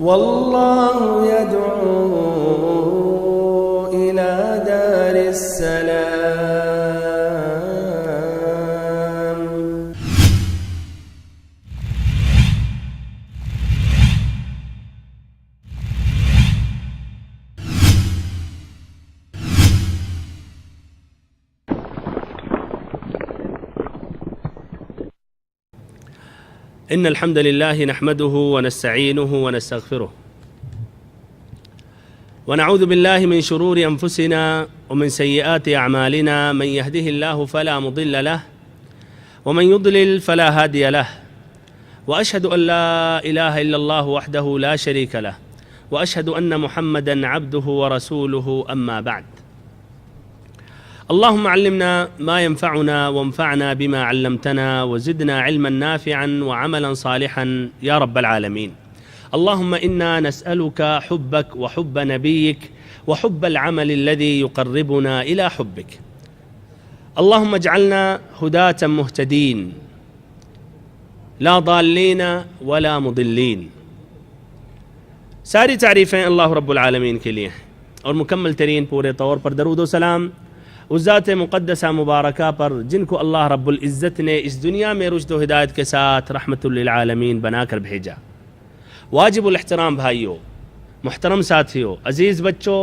والله يدعو إلى دار السلام. إن الحمد لله نحمده ونستعينه ونستغفره ونعوذ بالله من شرور أنفسنا ومن سيئات أعمالنا. من يهده الله فلا مضل له ومن يضلل فلا هادي له، وأشهد أن لا إله إلا الله وحده لا شريك له، وأشهد أن محمدًا عبده ورسوله. أما بعد، اللهم علمنا ما ينفعنا وانفعنا بما علمتنا وزدنا علما نافعا وعملا صالحا يا رب العالمين. اللهم إنا نسألك حبك وحب نبيك وحب العمل الذي يقربنا إلى حبك. اللهم اجعلنا هداة مهتدين لا ضالين ولا مضلين. ساری تعریفیں اللہ رب العالمین کے لیے اور مکمل ترین پورے طور پر درود و سلام اس ذات مقدسہ مبارکہ پر جن کو اللہ رب العزت نے اس دنیا میں رشد و ہدایت کے ساتھ رحمت للعالمین بنا کر بھیجا۔ واجب الاحترام بھائیوں، محترم ساتھیوں، عزیز بچوں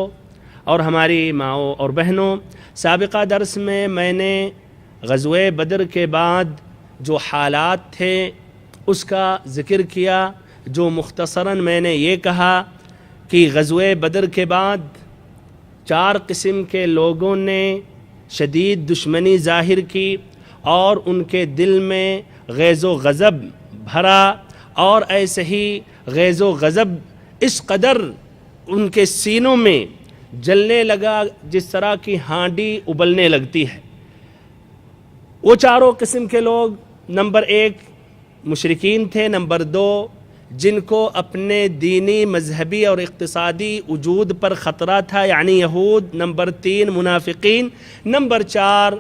اور ہماری ماؤں اور بہنوں، سابقہ درس میں نے غزوہ بدر کے بعد جو حالات تھے اس کا ذکر کیا، جو مختصراً میں نے یہ کہا کہ غزوہ بدر کے بعد 4 قسم کے لوگوں نے شدید دشمنی ظاہر کی اور ان کے دل میں غیظ و غضب بھرا، اور ایسے ہی غیظ و غضب اس قدر ان کے سینوں میں جلنے لگا جس طرح کی ہانڈی ابلنے لگتی ہے۔ وہ 4 قسم کے لوگ، نمبر 1 مشرکین تھے، نمبر 2 جن کو اپنے دینی، مذہبی اور اقتصادی وجود پر خطرہ تھا یعنی یہود، نمبر 3 منافقین، نمبر 4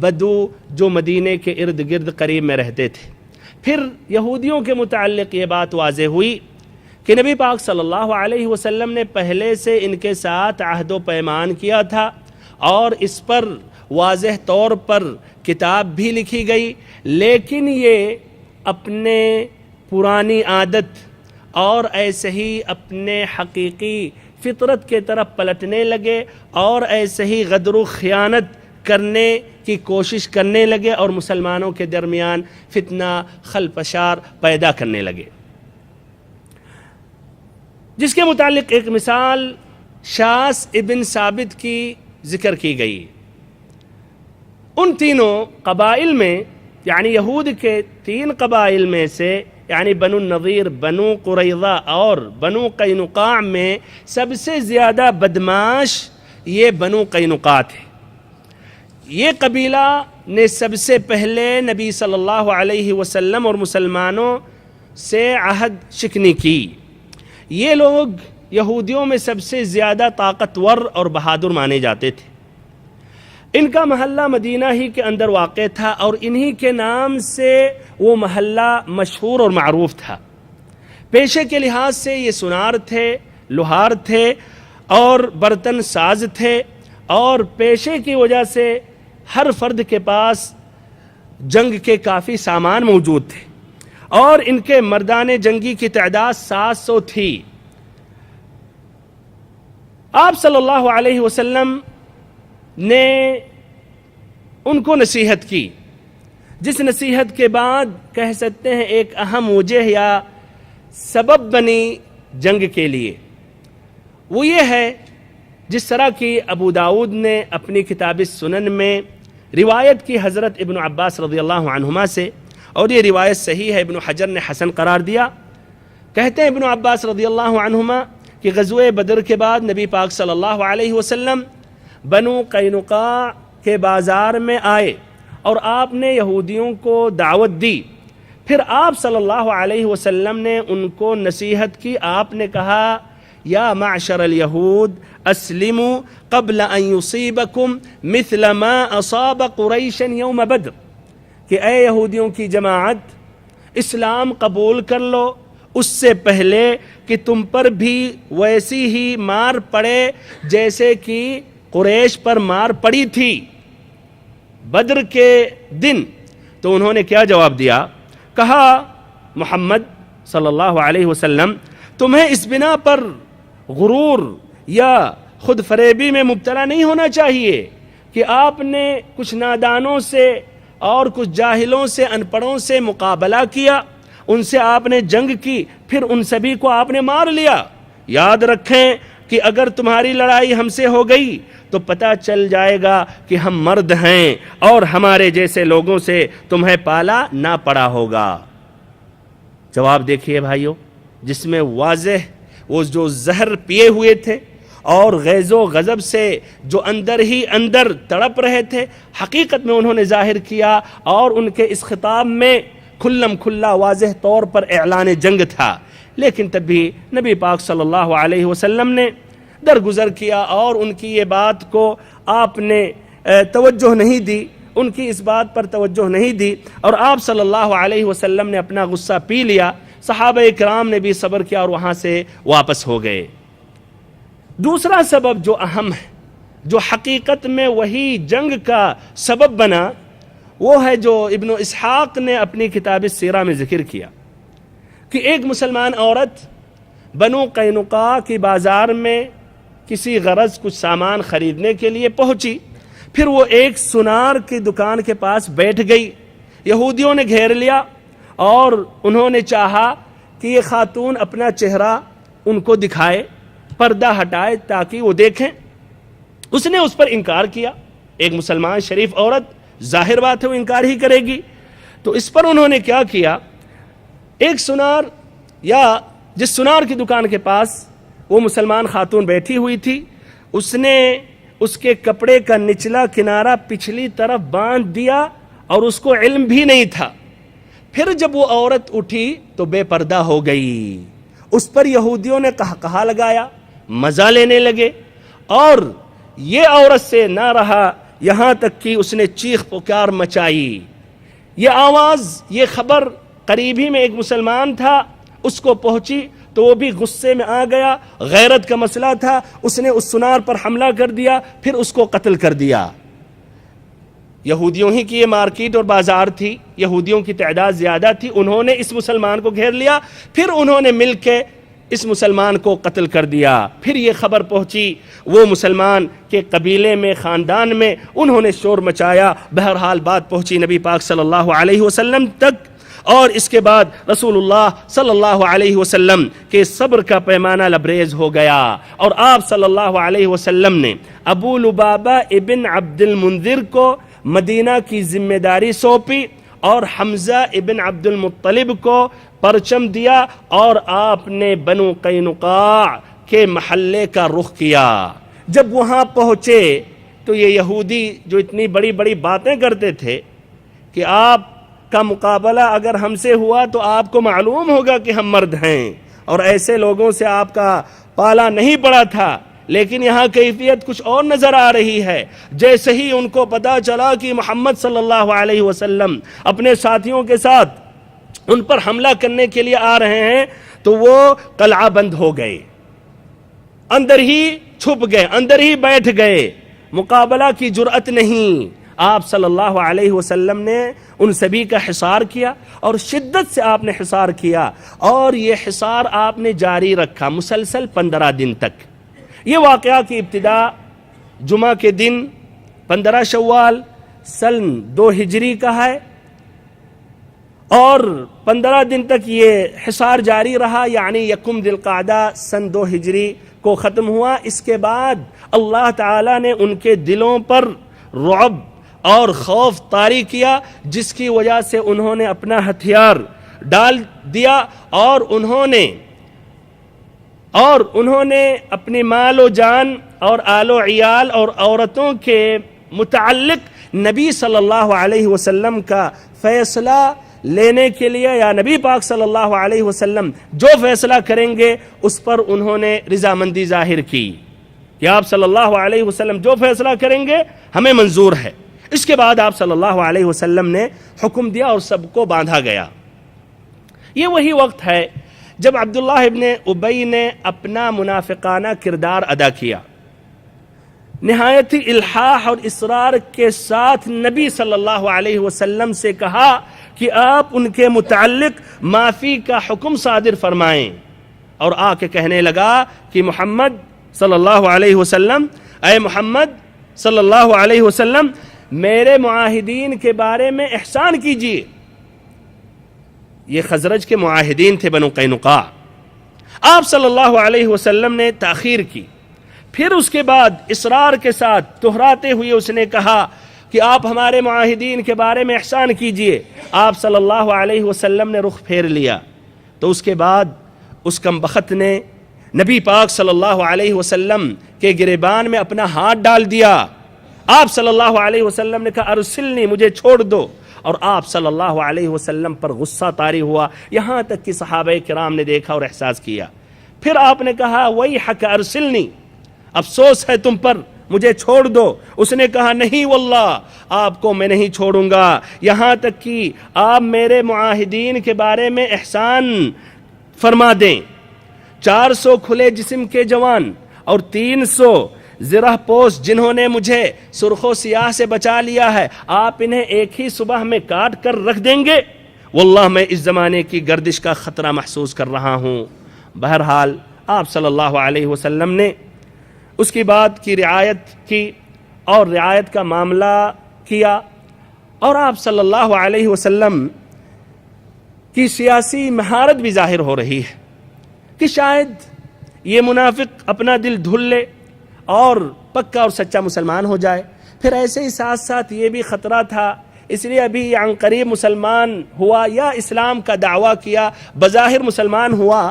بدو جو مدینے کے ارد گرد قریب میں رہتے تھے۔ پھر یہودیوں کے متعلق یہ بات واضح ہوئی کہ نبی پاک صلی اللہ علیہ وسلم نے پہلے سے ان کے ساتھ عہد و پیمان کیا تھا اور اس پر واضح طور پر کتاب بھی لکھی گئی، لیکن یہ اپنے پرانی عادت اور ایسے ہی اپنے حقیقی فطرت کے طرف پلٹنے لگے اور ایسے ہی غدر و خیانت کرنے کی کوشش کرنے لگے اور مسلمانوں کے درمیان فتنہ خلفشار پیدا کرنے لگے، جس کے متعلق ایک مثال شاس ابن ثابت کی ذکر کی گئی۔ ان تینوں قبائل میں یعنی یہود کے 3 قبائل میں سے یعنی بنو النضیر، بنو قریظہ اور بنو قینقاع میں سب سے زیادہ بدماش یہ بنو قینقاع تھے۔ یہ قبیلہ نے سب سے پہلے نبی صلی اللہ علیہ وسلم اور مسلمانوں سے عہد شکنی کی۔ یہ لوگ یہودیوں میں سب سے زیادہ طاقتور اور بہادر مانے جاتے تھے۔ ان کا محلہ مدینہ ہی کے اندر واقع تھا اور انہی کے نام سے وہ محلہ مشہور اور معروف تھا۔ پیشے کے لحاظ سے یہ سونار تھے، لوہار تھے اور برتن ساز تھے، اور پیشے کی وجہ سے ہر فرد کے پاس جنگ کے کافی سامان موجود تھے اور ان کے مردان جنگی کی تعداد 700 تھی۔ آپ صلی اللہ علیہ وسلم نے ان کو نصیحت کی، جس نصیحت کے بعد کہہ سکتے ہیں ایک اہم وجہ یا سبب بنی جنگ کے لیے، وہ یہ ہے جس طرح کی ابو داؤد نے اپنی کتاب السنن میں روایت کی حضرت ابن عباس رضی اللہ عنہما سے، اور یہ روایت صحیح ہے، ابن حجر نے حسن قرار دیا۔ کہتے ہیں ابن عباس رضی اللہ عنہما کہ غزوہ بدر کے بعد نبی پاک صلی اللہ علیہ وسلم بنو قینقاع کے بازار میں آئے اور آپ نے یہودیوں کو دعوت دی۔ پھر آپ صلی اللہ علیہ وسلم نے ان کو نصیحت کی۔ آپ نے کہا یا معشر الیہود اسلموا قبل ان یصیبکم مثل ما اصاب قریشا یوم بدر، کہ اے یہودیوں کی جماعت، اسلام قبول کر لو اس سے پہلے کہ تم پر بھی ویسی ہی مار پڑے جیسے کہ قریش پر مار پڑی تھی بدر کے دن۔ تو انہوں نے کیا جواب دیا؟ کہا محمد صلی اللہ علیہ وسلم تمہیں اس بنا پر غرور یا خود فریبی میں مبتلا نہیں ہونا چاہیے کہ آپ نے کچھ نادانوں سے اور کچھ جاہلوں سے، ان پڑھوں سے مقابلہ کیا، ان سے آپ نے جنگ کی، پھر ان سبھی کو آپ نے مار لیا۔ یاد رکھیں کہ اگر تمہاری لڑائی ہم سے ہو گئی تو پتہ چل جائے گا کہ ہم مرد ہیں اور ہمارے جیسے لوگوں سے تمہیں پالا نہ پڑا ہوگا۔ جواب دیکھیے بھائیو، جس میں واضح وہ جو زہر پیے ہوئے تھے اور غیظ و غضب سے جو اندر ہی اندر تڑپ رہے تھے، حقیقت میں انہوں نے ظاہر کیا، اور ان کے اس خطاب میں کھلم کھلا واضح طور پر اعلان جنگ تھا۔ لیکن تب بھی نبی پاک صلی اللہ علیہ وسلم نے درگزر کیا اور ان کی یہ بات کو آپ نے توجہ نہیں دی، ان کی اس بات پر توجہ نہیں دی، اور آپ صلی اللہ علیہ وسلم نے اپنا غصہ پی لیا۔ صحابہ کرام نے بھی صبر کیا اور وہاں سے واپس ہو گئے۔ دوسرا سبب جو اہم ہے، جو حقیقت میں وہی جنگ کا سبب بنا، وہ ہے جو ابن اسحاق نے اپنی کتاب سیرہ میں ذکر کیا کہ ایک مسلمان عورت بنو قینقاع کی بازار میں کسی غرض کچھ سامان خریدنے کے لیے پہنچی، پھر وہ ایک سنار کی دکان کے پاس بیٹھ گئی۔ یہودیوں نے گھیر لیا اور انہوں نے چاہا کہ یہ خاتون اپنا چہرہ ان کو دکھائے، پردہ ہٹائے تاکہ وہ دیکھیں۔ اس نے اس پر انکار کیا۔ ایک مسلمان شریف عورت، ظاہر بات ہے وہ انکار ہی کرے گی۔ تو اس پر انہوں نے کیا کیا، ایک سنار یا جس سنار کی دکان کے پاس وہ مسلمان خاتون بیٹھی ہوئی تھی، اس نے اس کے کپڑے کا نچلا کنارہ پچھلی طرف باندھ دیا اور اس کو علم بھی نہیں تھا۔ پھر جب وہ عورت اٹھی تو بے پردہ ہو گئی۔ اس پر یہودیوں نے قہقہا لگایا، مزہ لینے لگے، اور یہ عورت سے نہ رہا، یہاں تک کہ اس نے چیخ پکار مچائی۔ یہ آواز، یہ خبر قریب ہی میں ایک مسلمان تھا، اس کو پہنچی تو وہ بھی غصے میں آ گیا۔ غیرت کا مسئلہ تھا، اس نے اس سنار پر حملہ کر دیا، پھر اس کو قتل کر دیا۔ یہودیوں ہی کی یہ مارکیٹ اور بازار تھی، یہودیوں کی تعداد زیادہ تھی، انہوں نے اس مسلمان کو گھیر لیا، پھر انہوں نے مل کے اس مسلمان کو قتل کر دیا۔ پھر یہ خبر پہنچی وہ مسلمان کے قبیلے میں، خاندان میں، انہوں نے شور مچایا۔ بہرحال بات پہنچی نبی پاک صلی اللہ علیہ وسلم تک، اور اس کے بعد رسول اللہ صلی اللہ علیہ وسلم کے صبر کا پیمانہ لبریز ہو گیا، اور آپ صلی اللہ علیہ وسلم نے ابو لبابہ ابن عبد المنذر کو مدینہ کی ذمہ داری سونپی اور حمزہ ابن عبد المطلب کو پرچم دیا، اور آپ نے بنو قینقاع کے محلے کا رخ کیا۔ جب وہاں پہنچے تو یہ یہودی جو اتنی بڑی بڑی باتیں کرتے تھے کہ آپ کا مقابلہ اگر ہم سے ہوا تو آپ کو معلوم ہوگا کہ ہم مرد ہیں، اور ایسے لوگوں سے آپ کا پالا نہیں پڑا تھا، لیکن یہاں کیفیت کچھ اور نظر آ رہی ہے۔ جیسے ہی ان کو پتا چلا کہ محمد صلی اللہ علیہ وسلم اپنے ساتھیوں کے ساتھ ان پر حملہ کرنے کے لیے آ رہے ہیں تو وہ قلعہ بند ہو گئے، اندر ہی چھپ گئے، اندر ہی بیٹھ گئے، مقابلہ کی جرأت نہیں۔ آپ صلی اللہ علیہ وسلم نے ان سبھی کا حصار کیا، اور شدت سے آپ نے حصار کیا، اور یہ حصار آپ نے جاری رکھا مسلسل 15 دن تک۔ یہ واقعہ کی ابتدا جمعہ کے دن 15 شوال سن 2 ہجری کا ہے، اور 15 دن تک یہ حصار جاری رہا، یعنی یکم ذی القعدہ سن 2 ہجری کو ختم ہوا۔ اس کے بعد اللہ تعالیٰ نے ان کے دلوں پر رعب اور خوف طاری کیا، جس کی وجہ سے انہوں نے اپنا ہتھیار ڈال دیا، اور انہوں نے اپنی مال و جان اور آل و عیال اور عورتوں کے متعلق نبی صلی اللہ علیہ وسلم کا فیصلہ لینے کے لیے، یا نبی پاک صلی اللہ علیہ وسلم جو فیصلہ کریں گے اس پر انہوں نے رضامندی ظاہر کی کہ آپ صلی اللہ علیہ وسلم جو فیصلہ کریں گے ہمیں منظور ہے۔ اس کے بعد آپ صلی اللہ علیہ وسلم نے حکم دیا اور سب کو باندھا گیا۔ یہ وہی وقت ہے جب عبداللہ ابن ابی نے اپنا منافقانہ کردار ادا کیا، نہایت الحاح اور اصرار کے ساتھ نبی صلی اللہ علیہ وسلم سے کہا کہ آپ ان کے متعلق معافی کا حکم صادر فرمائیں، اور آ کے کہنے لگا کہ محمد صلی اللہ علیہ وسلم، اے محمد صلی اللہ علیہ وسلم، میرے معاہدین کے بارے میں احسان کیجیے۔ یہ خزرج کے معاہدین تھے، بنو قینقاع۔ آپ صلی اللہ علیہ وسلم نے تاخیر کی، پھر اس کے بعد اصرار کے ساتھ دہراتے ہوئے اس نے کہا کہ آپ ہمارے معاہدین کے بارے میں احسان کیجئے۔ آپ صلی اللہ علیہ وسلم نے رخ پھیر لیا، تو اس کے بعد اس کمبخت نے نبی پاک صلی اللہ علیہ وسلم کے گریبان میں اپنا ہاتھ ڈال دیا۔ آپ صلی اللہ علیہ وسلم نے کہا ارسلنی، مجھے چھوڑ دو، اور آپ صلی اللہ علیہ وسلم پر غصہ طاری ہوا، یہاں تک کہ صحابہ کرام نے دیکھا اور احساس کیا۔ پھر آپ نے کہا ویحک ارسلنی، افسوس ہے تم پر، مجھے چھوڑ دو۔ اس نے کہا نہیں واللہ، آپ کو میں نہیں چھوڑوں گا یہاں تک کہ آپ میرے معاہدین کے بارے میں احسان فرما دیں۔ 400 کھلے جسم کے جوان اور 300 زرہ پوش جنہوں نے مجھے سرخ و سیاہ سے بچا لیا ہے، آپ انہیں ایک ہی صبح میں کاٹ کر رکھ دیں گے؟ واللہ میں اس زمانے کی گردش کا خطرہ محسوس کر رہا ہوں۔ بہرحال آپ صلی اللہ علیہ وسلم نے اس کی بات کی رعایت کی اور رعایت کا معاملہ کیا، اور آپ صلی اللہ علیہ وسلم کی سیاسی مہارت بھی ظاہر ہو رہی ہے کہ شاید یہ منافق اپنا دل دھل لے اور پکا اور سچا مسلمان ہو جائے۔ پھر ایسے ہی ساتھ ساتھ یہ بھی خطرہ تھا، اس لیے ابھی عن قریب مسلمان ہوا یا اسلام کا دعویٰ کیا، بظاہر مسلمان ہوا،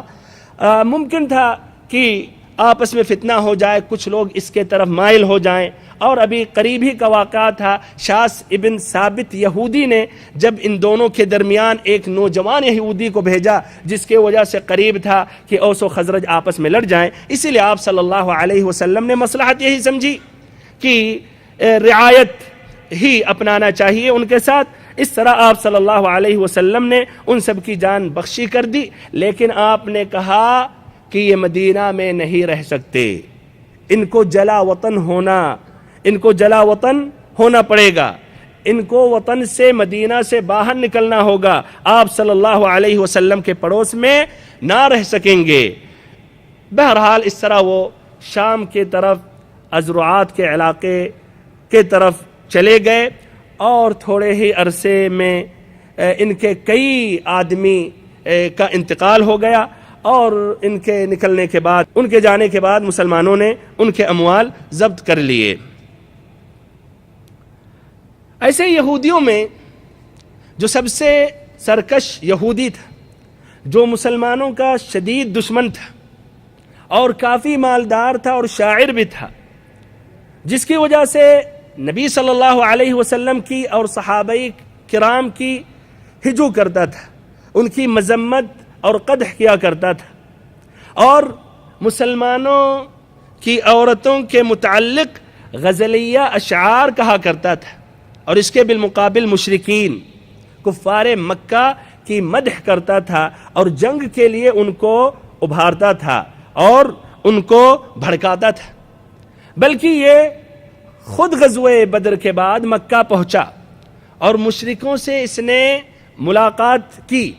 ممکن تھا کہ آپس میں فتنہ ہو جائے، کچھ لوگ اس کے طرف مائل ہو جائیں۔ اور ابھی قریب ہی کا واقعہ تھا، شاس ابن ثابت یہودی نے جب ان دونوں کے درمیان ایک نوجوان یہودی کو بھیجا جس کے وجہ سے قریب تھا کہ اوس و خزرج آپس میں لڑ جائیں، اسی لیے آپ صلی اللہ علیہ وسلم نے مصلحت یہی سمجھی کہ رعایت ہی اپنانا چاہیے ان کے ساتھ۔ اس طرح آپ صلی اللہ علیہ وسلم نے ان سب کی جان بخشی کر دی، لیکن آپ نے کہا کہ یہ مدینہ میں نہیں رہ سکتے، ان کو جلا وطن ہونا پڑے گا، ان کو وطن سے مدینہ سے باہر نکلنا ہوگا، آپ صلی اللہ علیہ وسلم کے پڑوس میں نہ رہ سکیں گے۔ بہرحال اس طرح وہ شام کے طرف ازرعات کے علاقے کے طرف چلے گئے، اور تھوڑے ہی عرصے میں ان کے کئی آدمی کا انتقال ہو گیا، اور ان کے نکلنے کے بعد، ان کے جانے کے بعد مسلمانوں نے ان کے اموال ضبط کر لیے۔ ایسے یہودیوں میں جو سب سے سرکش یہودی تھا، جو مسلمانوں کا شدید دشمن تھا اور کافی مالدار تھا اور شاعر بھی تھا، جس کی وجہ سے نبی صلی اللہ علیہ وسلم کی اور صحابہ کرام کی ہجو کرتا تھا، ان کی مذمت اور قدح کیا کرتا تھا، اور مسلمانوں کی عورتوں کے متعلق غزلیہ اشعار کہا کرتا تھا، اور اس کے بالمقابل مشرکین کفار مکہ کی مدح کرتا تھا اور جنگ کے لیے ان کو ابھارتا تھا اور ان کو بھڑکاتا تھا۔ بلکہ یہ خود غزوہ بدر کے بعد مکہ پہنچا اور مشرکوں سے اس نے ملاقات کی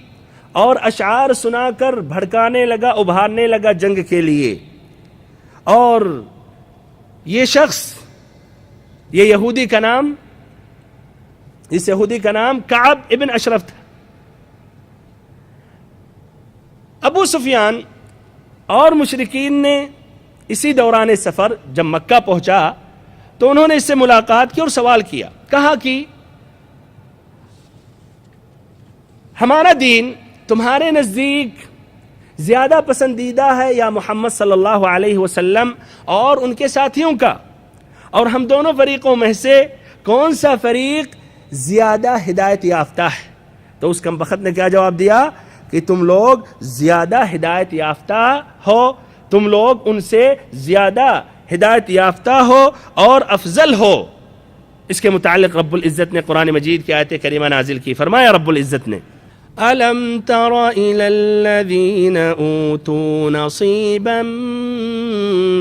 اور اشعار سنا کر بھڑکانے لگا، ابھارنے لگا جنگ کے لیے۔ اور یہ شخص، یہ یہودی کا نام، اس یہودی کا نام کعب ابن اشرف تھا۔ ابو سفیان اور مشرکین نے اسی دوران سفر جب مکہ پہنچا تو انہوں نے اس سے ملاقات کی اور سوال کیا، کہا کہ ہمارا دین تمہارے نزدیک زیادہ پسندیدہ ہے یا محمد صلی اللہ علیہ وسلم اور ان کے ساتھیوں کا؟ اور ہم دونوں فریقوں میں سے کون سا فریق زیادہ ہدایت یافتہ ہے؟ تو اس کمبخت نے کیا جواب دیا کہ تم لوگ زیادہ ہدایت یافتہ ہو، تم لوگ ان سے زیادہ ہدایت یافتہ ہو اور افضل ہو۔ اس کے متعلق رب العزت نے قرآن مجید کی آیت کریمہ نازل کی، فرمایا رب العزت نے ألم تر إلى الذين أوتوا نصيبا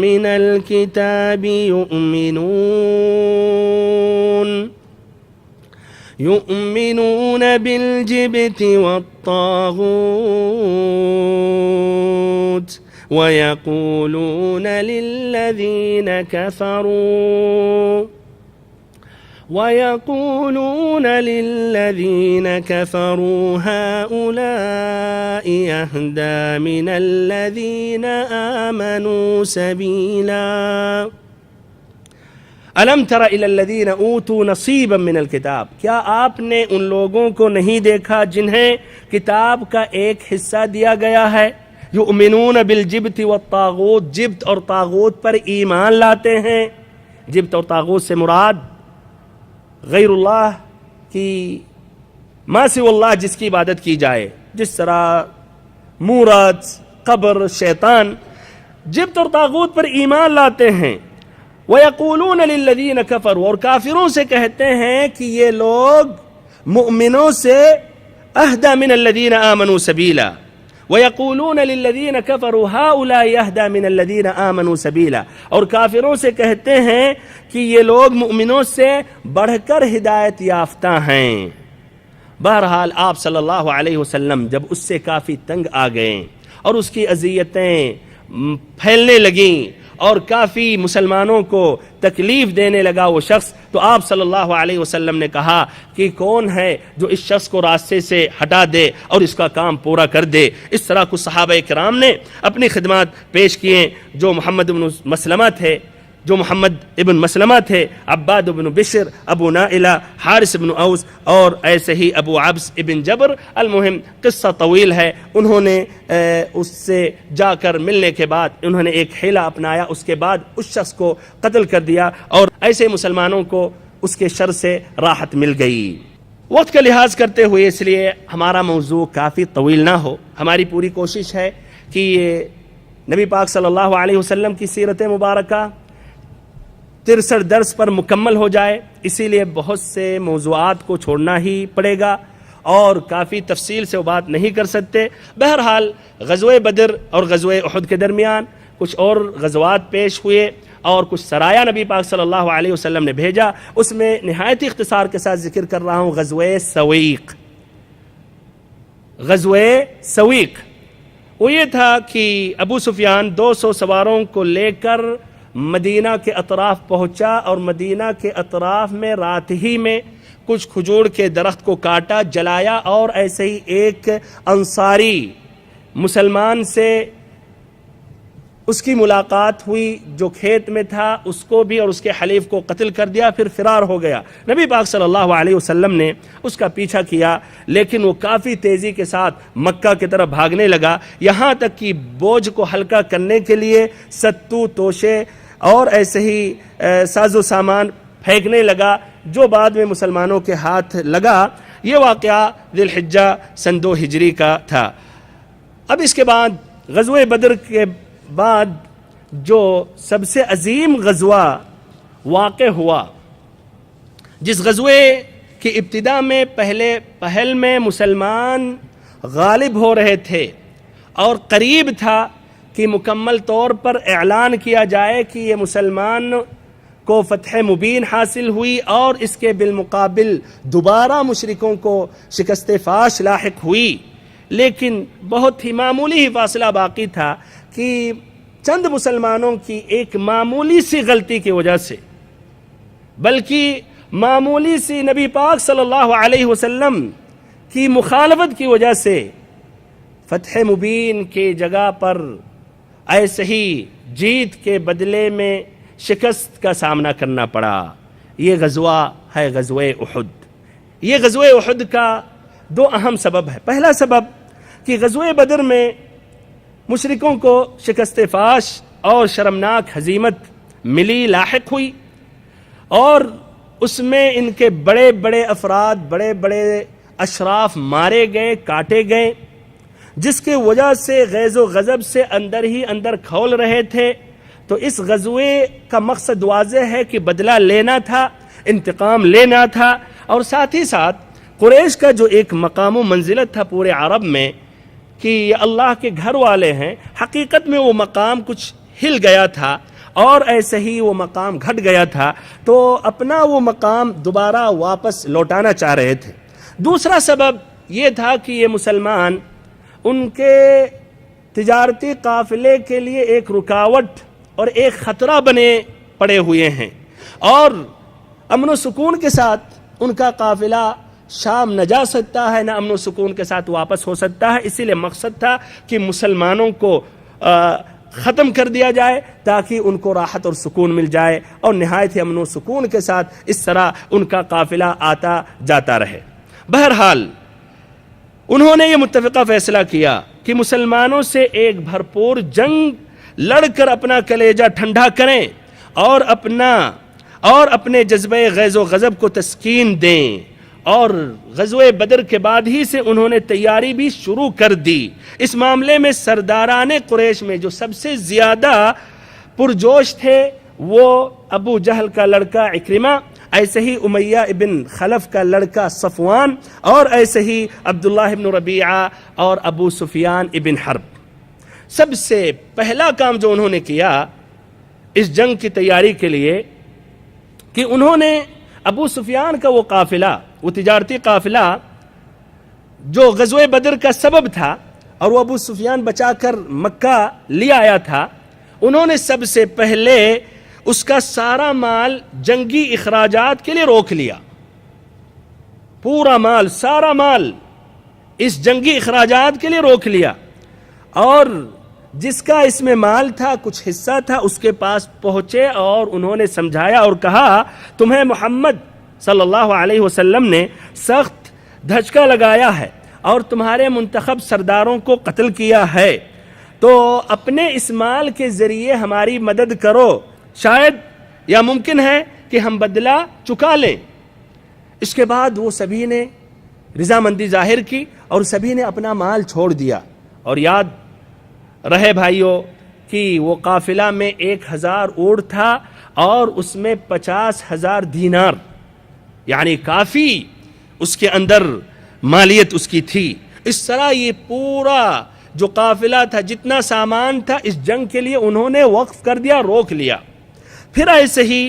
من الكتاب يؤمنون بالجبت والطاغوت ويقولون للذين كفروا هؤلاء أهدى من الذين آمنوا سبيلا الم تر الی الذین اوتوا نصیبا من الکتاب، کیا آپ نے ان لوگوں کو نہیں دیکھا جنہیں کتاب کا ایک حصہ دیا گیا ہے؟ یؤمنون بالجبت والطاغوت، جبت اور طاغوت پر ایمان لاتے ہیں۔ جبت اور طاغوت سے مراد غیر اللہ کی، ما سوى اللہ جس کی عبادت کی جائے، جس طرح مورت، قبر، شیطان، جبت اور طاغوت پر ایمان لاتے ہیں۔ وَيَقُولُونَ لِلَّذِينَ كَفَرُوا، اور کافروں سے کہتے ہیں کہ یہ لوگ مؤمنوں سے اہدی من الذین آمنوا سبیلا، وَيَقُولُونَ لِلَّذِينَ كَفَرُوا هَؤُلَاءِ أَهْدَى مِنَ الَّذِينَ آمَنُوا سَبِيلًا، اور کافروں سے کہتے ہیں کہ یہ لوگ مؤمنوں سے بڑھ کر ہدایت یافتہ ہیں۔ بہرحال آپ صلی اللہ علیہ وسلم جب اس سے کافی تنگ آ گئے اور اس کی اذیتیں پھیلنے لگیں اور کافی مسلمانوں کو تکلیف دینے لگا وہ شخص، تو آپ صلی اللہ علیہ وسلم نے کہا کہ کون ہے جو اس شخص کو راستے سے ہٹا دے اور اس کا کام پورا کر دے۔ اس طرح کچھ صحابہ کرام نے اپنی خدمات پیش کیے، جو محمد ابن مسلمہ تھے، عباد بن بشر، ابو نائلہ، حارث بن اوس، اور ایسے ہی ابو عبس ابن جبر۔ المہم قصہ طویل ہے۔ انہوں نے اس سے جا کر ملنے کے بعد انہوں نے ایک حیلہ اپنایا، اس کے بعد اس شخص کو قتل کر دیا، اور ایسے مسلمانوں کو اس کے شر سے راحت مل گئی۔ وقت کا لحاظ کرتے ہوئے اس لیے ہمارا موضوع کافی طویل نہ ہو، ہماری پوری کوشش ہے کہ یہ نبی پاک صلی اللہ علیہ وسلم کی سیرت مبارکہ 63 درس پر مکمل ہو جائے، اسی لیے بہت سے موضوعات کو چھوڑنا ہی پڑے گا اور کافی تفصیل سے وہ بات نہیں کر سکتے۔ بہرحال غزوہ بدر اور غزوہ احد کے درمیان کچھ اور غزوات پیش ہوئے اور کچھ سرایا نبی پاک صلی اللہ علیہ وسلم نے بھیجا، اس میں نہایت اختصار کے ساتھ ذکر کر رہا ہوں غزوہ سویق۔ وہ یہ تھا کہ ابو سفیان 200 سواروں کو لے کر مدینہ کے اطراف پہنچا اور مدینہ کے اطراف میں رات ہی میں کچھ کھجور کے درخت کو کاٹا، جلایا، اور ایسے ہی ایک انصاری مسلمان سے اس کی ملاقات ہوئی جو کھیت میں تھا، اس کو بھی اور اس کے حلیف کو قتل کر دیا، پھر فرار ہو گیا۔ نبی پاک صلی اللہ علیہ وسلم نے اس کا پیچھا کیا، لیکن وہ کافی تیزی کے ساتھ مکہ کی طرف بھاگنے لگا، یہاں تک کہ بوجھ کو ہلکا کرنے کے لیے ستو، توشے اور ایسے ہی ساز و سامان پھینکنے لگا، جو بعد میں مسلمانوں کے ہاتھ لگا۔ یہ واقعہ ذی الحجہ سن 2 ہجری کا تھا۔ اب اس کے بعد غزوہ بدر کے بعد جو سب سے عظیم غزوہ واقع ہوا، جس غزوے کی ابتدا میں پہل میں مسلمان غالب ہو رہے تھے اور قریب تھا کہ مکمل طور پر اعلان کیا جائے کہ یہ مسلمان کو فتح مبین حاصل ہوئی، اور اس کے بالمقابل دوبارہ مشرکوں کو شکست فاش لاحق ہوئی، لیکن بہت ہی معمولی ہی فاصلہ باقی تھا کہ چند مسلمانوں کی ایک معمولی سی غلطی کی وجہ سے، بلکہ معمولی سی نبی پاک صلی اللہ علیہ وسلم کی مخالفت کی وجہ سے فتح مبین کی جگہ پر ایسے ہی جیت کے بدلے میں شکست کا سامنا کرنا پڑا۔ یہ غزوہ ہے غزوہ احد۔ یہ غزوہ احد کا 2 اہم سبب ہے۔ پہلا سبب کہ غزوہ بدر میں مشرکوں کو شکست فاش اور شرمناک ہزیمت ملی، لاحق ہوئی، اور اس میں ان کے بڑے بڑے افراد، بڑے بڑے اشراف مارے گئے، کاٹے گئے، جس کی وجہ سے غیظ و غضب سے اندر ہی اندر کھول رہے تھے۔ تو اس غزوے کا مقصد واضح ہے کہ بدلہ لینا تھا، انتقام لینا تھا، اور ساتھ ہی ساتھ قریش کا جو ایک مقام و منزلت تھا پورے عرب میں کہ یہ اللہ کے گھر والے ہیں، حقیقت میں وہ مقام کچھ ہل گیا تھا اور ایسے ہی وہ مقام گھٹ گیا تھا، تو اپنا وہ مقام دوبارہ واپس لوٹانا چاہ رہے تھے۔ دوسرا سبب یہ تھا کہ یہ مسلمان ان کے تجارتی قافلے کے لیے ایک رکاوٹ اور ایک خطرہ بنے پڑے ہوئے ہیں، اور امن و سکون کے ساتھ ان کا قافلہ شام نہ جا سکتا ہے، نہ امن و سکون کے ساتھ واپس ہو سکتا ہے۔ اسی لیے مقصد تھا کہ مسلمانوں کو ختم کر دیا جائے تاکہ ان کو راحت اور سکون مل جائے، اور نہایت ہی امن و سکون کے ساتھ اس طرح ان کا قافلہ آتا جاتا رہے۔ بہرحال انہوں نے یہ متفقہ فیصلہ کیا کہ مسلمانوں سے ایک بھرپور جنگ لڑ کر اپنا کلیجہ ٹھنڈا کریں اور اپنے جذبہ غیظ و غضب کو تسکین دیں، اور غزوہ بدر کے بعد ہی سے انہوں نے تیاری بھی شروع کر دی۔ اس معاملے میں سرداران قریش میں جو سب سے زیادہ پرجوش تھے وہ ابو جہل کا لڑکا عکرمہ، ایسے ہی امیہ ابن خلف کا لڑکا صفوان، اور ایسے ہی عبداللہ ابن ربیعہ اور ابو سفیان ابن حرب۔ سب سے پہلا کام جو انہوں نے کیا اس جنگ کی تیاری کے لیے کہ انہوں نے ابو سفیان کا وہ قافلہ، وہ تجارتی قافلہ جو غزوہ بدر کا سبب تھا اور وہ ابو سفیان بچا کر مکہ لے آیا تھا، انہوں نے سب سے پہلے اس کا سارا مال جنگی اخراجات کے لیے روک لیا۔ پورا مال، سارا مال اس جنگی اخراجات کے لیے روک لیا، اور جس کا اس میں مال تھا، کچھ حصہ تھا، اس کے پاس پہنچے اور انہوں نے سمجھایا اور کہا تمہیں محمد صلی اللہ علیہ وسلم نے سخت دھچکا لگایا ہے اور تمہارے منتخب سرداروں کو قتل کیا ہے، تو اپنے اس مال کے ذریعے ہماری مدد کرو، شاید یا ممکن ہے کہ ہم بدلہ چکا لیں۔ اس کے بعد وہ سبھی نے رضامندی ظاہر کی اور سبھی نے اپنا مال چھوڑ دیا۔ اور یاد رہے بھائیوں کہ وہ قافلہ میں 1000 اونٹ تھا اور اس میں 50,000 دینار، یعنی کافی اس کے اندر مالیت اس کی تھی۔ اس طرح یہ پورا جو قافلہ تھا، جتنا سامان تھا، اس جنگ کے لیے انہوں نے وقف کر دیا، روک لیا۔ پھر ایسے ہی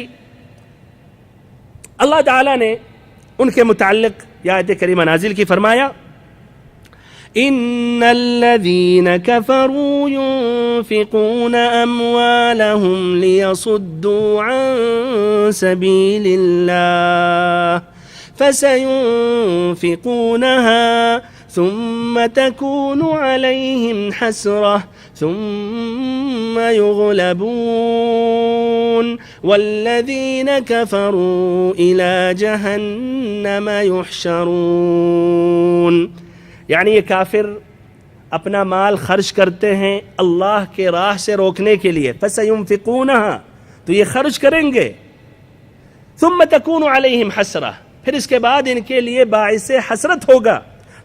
اللہ تعالیٰ نے ان کے متعلق یہ آیت کریمہ نازل کی، فرمایا ان الذين كفروا ينفقون اموالهم ليصدوا عن سبيل الله فسينفقونها ثم تكون عليهم حسرة ثم يغلبون والذين كفروا إلى جهنم يحشرون۔ یعنی یہ کافر اپنا مال خرچ کرتے ہیں اللہ کے راہ سے روکنے کے لیے، فَسَيُنْفِقُونَهَا، تو یہ خرچ کریں گے، ثُمَّ تَكُونُ عَلَيْهِمْ حَسْرَةٌ، پھر اس کے بعد ان کے لیے باعث حسرت ہوگا،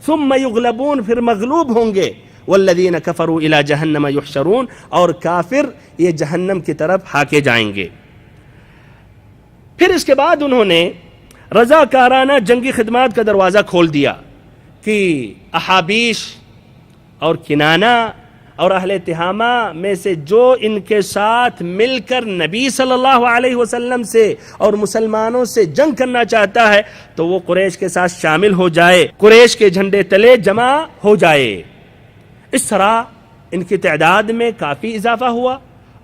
ثُمَّ يُغْلَبُونَ، پھر مغلوب ہوں گے، وَالَّذِينَ كَفَرُوا إِلَى جَهَنَّمَ يُحْشَرُونَ، اور کافر یہ جہنم کی طرف ہاکے جائیں گے۔ پھر اس کے بعد انہوں نے رضاکارانہ جنگی خدمات کا دروازہ کھول دیا کہ احابیش اور کنانہ اور اہل تہامہ میں سے جو ان کے ساتھ مل کر نبی صلی اللہ علیہ وسلم سے اور مسلمانوں سے جنگ کرنا چاہتا ہے تو وہ قریش کے ساتھ شامل ہو جائے، قریش کے جھنڈے تلے جمع ہو جائے۔ اس طرح ان کی تعداد میں کافی اضافہ ہوا،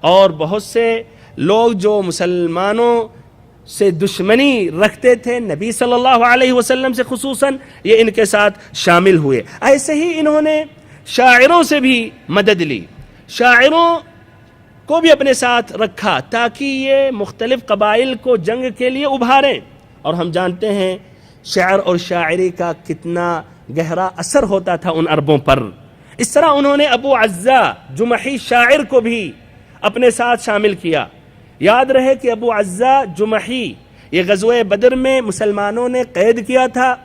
اور بہت سے لوگ جو مسلمانوں سے دشمنی رکھتے تھے نبی صلی اللہ علیہ وسلم سے خصوصاً، یہ ان کے ساتھ شامل ہوئے۔ ایسے ہی انہوں نے شاعروں سے بھی مدد لی، شاعروں کو بھی اپنے ساتھ رکھا تاکہ یہ مختلف قبائل کو جنگ کے لیے ابھاریں، اور ہم جانتے ہیں شعر اور شاعری کا کتنا گہرا اثر ہوتا تھا ان عربوں پر۔ اس طرح انہوں نے ابو عزہ جمحی شاعر کو بھی اپنے ساتھ شامل کیا۔ یاد رہے کہ ابو عزہ جمحی یہ غزوہ بدر میں مسلمانوں نے قید کیا تھا،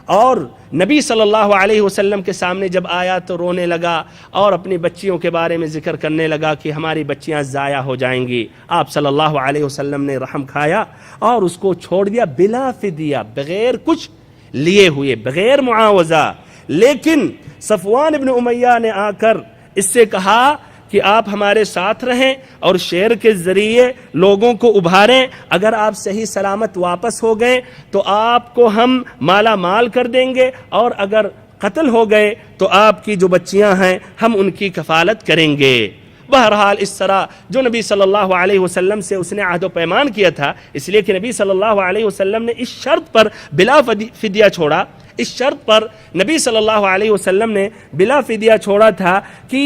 اور نبی صلی اللہ علیہ وسلم کے سامنے جب آیا تو رونے لگا اور اپنی بچیوں کے بارے میں ذکر کرنے لگا کہ ہماری بچیاں ضائع ہو جائیں گی۔ آپ صلی اللہ علیہ وسلم نے رحم کھایا اور اس کو چھوڑ دیا بلا فدیہ، بغیر کچھ لیے ہوئے بغیر معاوضہ. لیکن صفوان ابن امیہ نے آ کر اس سے کہا کہ آپ ہمارے ساتھ رہیں اور شعر کے ذریعے لوگوں کو ابھاریں. اگر آپ صحیح سلامت واپس ہو گئے تو آپ کو ہم مالا مال کر دیں گے، اور اگر قتل ہو گئے تو آپ کی جو بچیاں ہیں ہم ان کی کفالت کریں گے. بہرحال اس طرح جو نبی صلی اللہ علیہ وسلم سے اس نے عہد و پیمان کیا تھا، اس لیے کہ نبی صلی اللہ علیہ وسلم نے اس شرط پر بلا فدیہ چھوڑا، اس شرط پر نبی صلی اللہ علیہ وسلم نے بلا فدیہ چھوڑا تھا کہ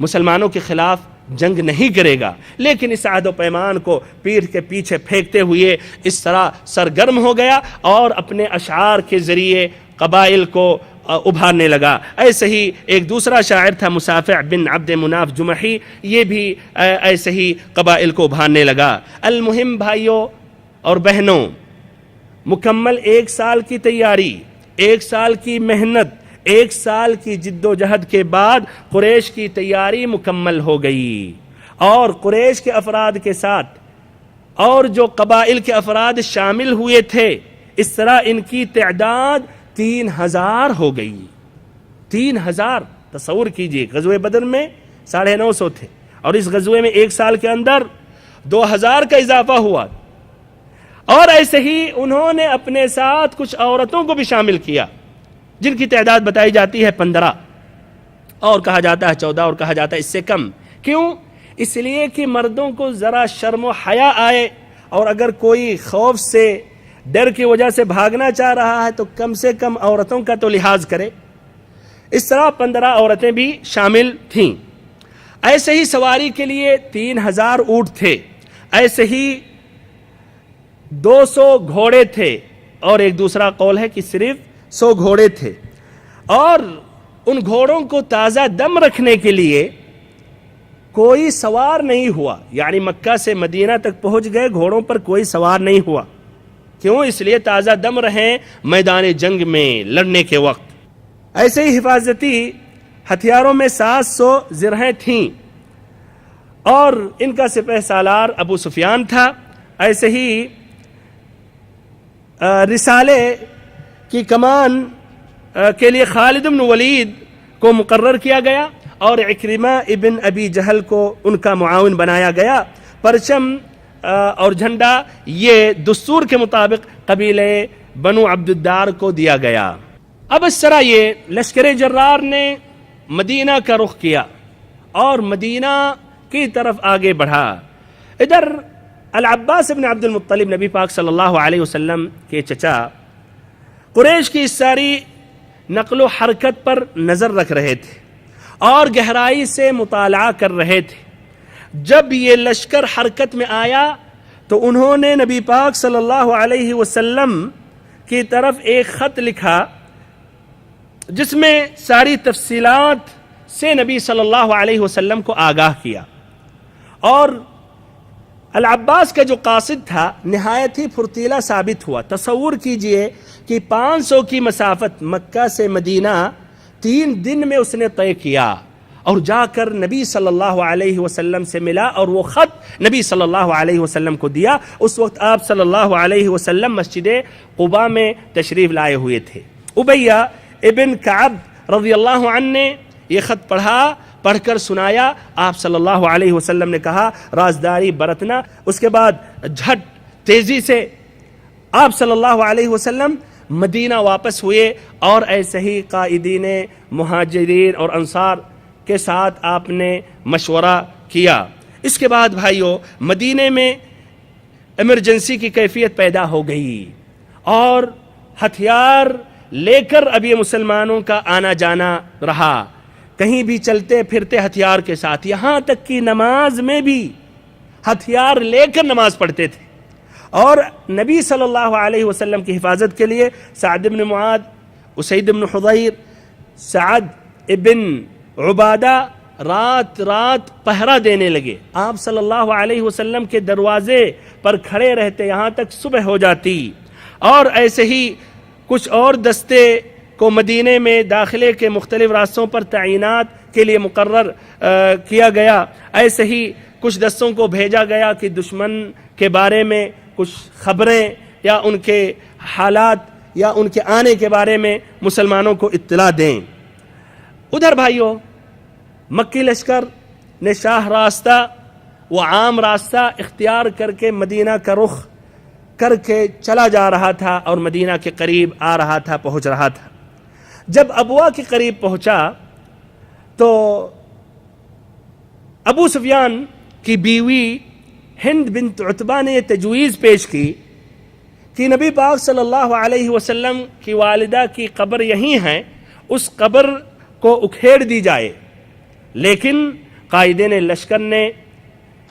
مسلمانوں کے خلاف جنگ نہیں کرے گا. لیکن اس عہد و پیمان کو پیر کے پیچھے پھینکتے ہوئے اس طرح سرگرم ہو گیا اور اپنے اشعار کے ذریعے قبائل کو ابھارنے لگا. ایسے ہی ایک دوسرا شاعر تھا مسافع بن عبد مناف جمحی، یہ بھی ایسے ہی قبائل کو ابھارنے لگا. المہم بھائیوں اور بہنوں، مکمل 1 سال کی تیاری، 1 سال کی محنت، 1 سال کی جد و جہد کے بعد قریش کی تیاری مکمل ہو گئی، اور قریش کے افراد کے ساتھ اور جو قبائل کے افراد شامل ہوئے تھے، اس طرح ان کی تعداد 3000 ہو گئی. 3000 تصور کیجئے، غزوہ بدر میں 950 تھے، اور اس غزوے میں 1 سال کے اندر 2000 کا اضافہ ہوا. اور ایسے ہی انہوں نے اپنے ساتھ کچھ عورتوں کو بھی شامل کیا، جن کی تعداد بتائی جاتی ہے 15، اور کہا جاتا ہے 14، اور کہا جاتا ہے اس سے کم. کیوں؟ اس لیے کہ مردوں کو ذرا شرم و حیا آئے، اور اگر کوئی خوف سے، ڈر کی وجہ سے بھاگنا چاہ رہا ہے تو کم سے کم عورتوں کا تو لحاظ کرے. اس طرح 15 عورتیں بھی شامل تھیں. ایسے ہی سواری کے لیے 3000 اونٹ تھے، ایسے ہی 200 گھوڑے تھے، اور ایک دوسرا قول ہے کہ صرف 100 گھوڑے تھے. اور ان گھوڑوں کو تازہ دم رکھنے کے لیے کوئی سوار نہیں ہوا، یعنی مکہ سے مدینہ تک پہنچ گئے، گھوڑوں پر کوئی سوار نہیں ہوا. کیوں؟ اس لیے تازہ دم رہیں میدان جنگ میں لڑنے کے وقت. ایسے ہی حفاظتی ہتھیاروں میں 700 زرہیں تھیں، اور ان کا سپہ سالار ابو سفیان تھا. ایسے ہی رسالے کی کمان کے لیے خالد بن ولید کو مقرر کیا گیا، اور عکرمہ ابن ابی جہل کو ان کا معاون بنایا گیا. پرچم اور جھنڈا یہ دستور کے مطابق قبیلے بنو عبد الدار کو دیا گیا. اب اس طرح یہ لشکر جرار نے مدینہ کا رخ کیا اور مدینہ کی طرف آگے بڑھا. ادھر العباس ابن عبد المطلب، نبی پاک صلی اللہ علیہ وسلم کے چچا، قریش کی اس ساری نقل و حرکت پر نظر رکھ رہے تھے اور گہرائی سے مطالعہ کر رہے تھے. جب یہ لشکر حرکت میں آیا تو انہوں نے نبی پاک صلی اللہ علیہ وسلم کی طرف ایک خط لکھا، جس میں ساری تفصیلات سے نبی صلی اللہ علیہ وسلم کو آگاہ کیا. اور العباس کا جو قاصد تھا نہایت ہی پھرتیلا ثابت ہوا. تصور کیجئے کہ 500 کی مسافت مکہ سے مدینہ 3 دن میں اس نے طے کیا، اور جا کر نبی صلی اللہ علیہ وسلم سے ملا، اور وہ خط نبی صلی اللہ علیہ وسلم کو دیا. اس وقت آپ صلی اللہ علیہ وسلم مسجد قباء میں تشریف لائے ہوئے تھے. ابیہ ابن کعب رضی اللہ عنہ نے یہ خط پڑھ کر سنایا. آپ صلی اللہ علیہ وسلم نے کہا رازداری برتنا. اس کے بعد جھٹ تیزی سے آپ صلی اللہ علیہ وسلم مدینہ واپس ہوئے، اور ایسے ہی قائدین مہاجرین اور انصار کے ساتھ آپ نے مشورہ کیا. اس کے بعد بھائیوں مدینے میں ایمرجنسی کی کیفیت پیدا ہو گئی، اور ہتھیار لے کر اب یہ مسلمانوں کا آنا جانا رہا. کہیں بھی چلتے پھرتے ہتھیار کے ساتھ، یہاں تک کہ نماز میں بھی ہتھیار لے کر نماز پڑھتے تھے. اور نبی صلی اللہ علیہ وسلم کی حفاظت کے لیے سعد بن معاذ، اسید بن حضیر، سعد ابن عبادہ رات رات پہرا دینے لگے. آپ صلی اللہ علیہ وسلم کے دروازے پر کھڑے رہتے یہاں تک صبح ہو جاتی. اور ایسے ہی کچھ اور دستے کو مدینے میں داخلے کے مختلف راستوں پر تعینات کے لیے مقرر کیا گیا. ایسے ہی کچھ دستوں کو بھیجا گیا کہ دشمن کے بارے میں کچھ خبریں یا ان کے حالات یا ان کے آنے کے بارے میں مسلمانوں کو اطلاع دیں۔ ادھر بھائیوں، مکی لشکر نے شاہ راستہ وہ عام راستہ اختیار کر کے مدینہ کا رخ کر کے چلا جا رہا تھا اور مدینہ کے قریب آ رہا تھا، پہنچ رہا تھا۔ جب ابوا کے قریب پہنچا تو ابو سفیان کی بیوی ہند بنت عتبہ نے یہ تجویز پیش کی کہ نبی پاک صلی اللہ علیہ وسلم کی والدہ کی قبر یہیں ہے، اس قبر کو اکھیڑ دی جائے، لیکن قائدین لشکر نے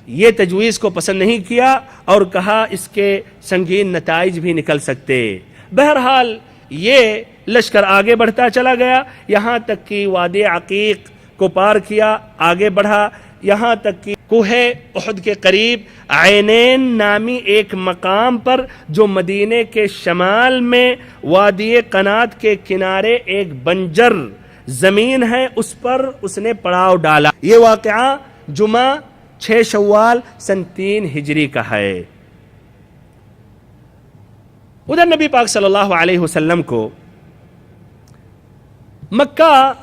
یہ تجویز کو پسند نہیں کیا اور کہا اس کے سنگین نتائج بھی نکل سکتے۔ بہرحال یہ لشکر آگے بڑھتا چلا گیا، یہاں تک کہ وادی عقیق کو پار کیا، آگے بڑھا، یہاں تک کہ کوہ احد کے قریب عینین نامی ایک مقام پر جو مدینے کے شمال میں وادی قنات کے کنارے ایک بنجر زمین ہے، اس پر اس نے پڑاؤ ڈالا۔ یہ واقعہ جمعہ 6 شوال سن 3 ہجری کا ہے۔ ادھر نبی پاک صلی اللہ علیہ وسلم کو مکہ